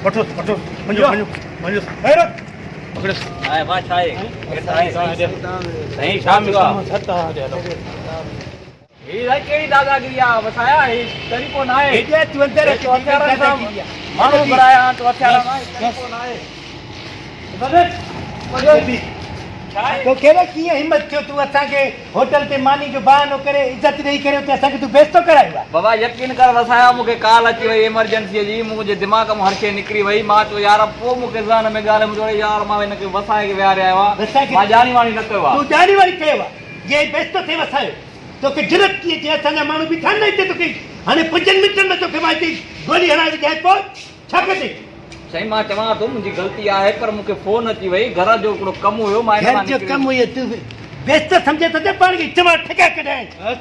वठो वठो वञो वञो वञो हैरत पकड़ो आए मां छाए सही शाम का ही रे केड़ी दादागिरी आ वसाया ही तरीको ना है हेजे तू अंदर तो अत्यारा मानो बराया तो अत्यारा ना तरीको ना है बदल तो केरे की हिम्मत थियो तू असा के होटल ते मानी जो बहानो करे इज्जत नहीं करे ते असा के तू बेइज्जत करायो बाबा यकीन कर वसाया मुके काल अची वई इमरजेंसी जी मुझे दिमाग में हर शे निकरी वई मां तो यार पो मुके जान में गाले मुझे यार मां इनके वसाए के विहारे आया मां जानी वाणी न कयो तू जानी वाणी कयो ये बेइज्जत थे वसायो तो के जरूरत की जे असा जा मानू बिठा नहीं ते तो के हाने 5 मिनटन में तो के माई गोली हराई जाए पो छकते सही मां चवा तो मुझी गलती आहे पर मुके फोन अची वई घर जो कोड़ो कम हुयो मां घर जो कम हुयो तू बेइज्जत समझे तो पाण के चमा ठका कढाए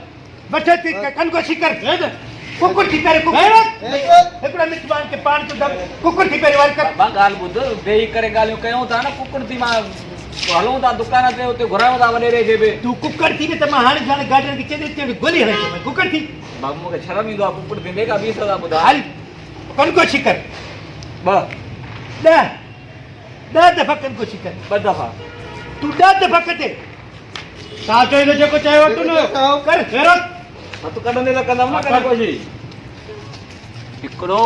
बठे ते कन को शिकर कुकुर थी पेरे कुकुर एकड़ा मितवान के पाण तो दब कुकुर थी पेरे वाल कर बा गाल बुध बेही करे गालियो कयो था ना कुकुर थी मां हलो ता दुकान ते उते घुरायो ता वडे रे जेबे तू कुकुर थी त मां हाने जाने गार्डन के चेदे ते गोली हराई कुकुर थी बाबू मुके शर्म ईंदो आ कुकुर थी देगा 20,000 बुधा हाल कन को शिकर बा दा दफा कन को शिकर ब दफा तू दफा कते साथे ने जेको चाहे वटू न कर हैरत मत कढंदे त कंदम ना करे कोशी हिकड़ो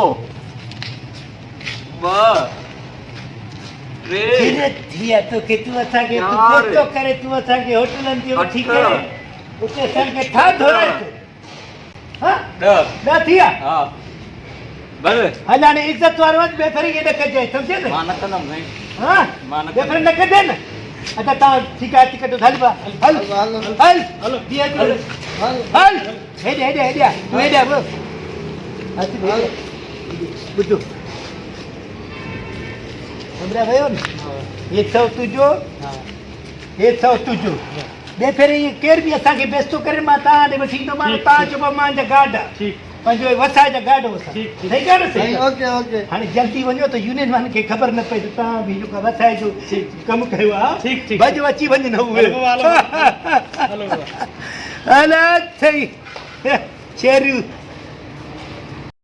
ब रे धीरे थिया तो के तू असा के तू तो करे तू असा के होटलन ते ठीक है उते संग के था धोरे हां दा थिया हां बस हलाने इज्जत वारो बेफरी के न कजे समझे न मां न कंदम नहीं हां मां न बेफरी न कजे न अच्छा ता शिकायत टिकट धालबा हल हल हेलो दिया तू हल हेडे तू हेडे अब आती दे बुद्धू हमरा भयो न ये सब तुजो ये सब तुजो बेफरी ये केर भी असा के बेस्तो करे मा ता दे बठी तो मा ता जो मा जा गाडा ठीक पंजो वसाए जा गाडो वसा सही कर सही ओके ओके हाने जल्दी वणो तो यूनियन मान के खबर न पई ता भी जो का वसाए जो कम कयो आ ठीक ठीक बज अची वण न हुए हलो हलो सही शेरू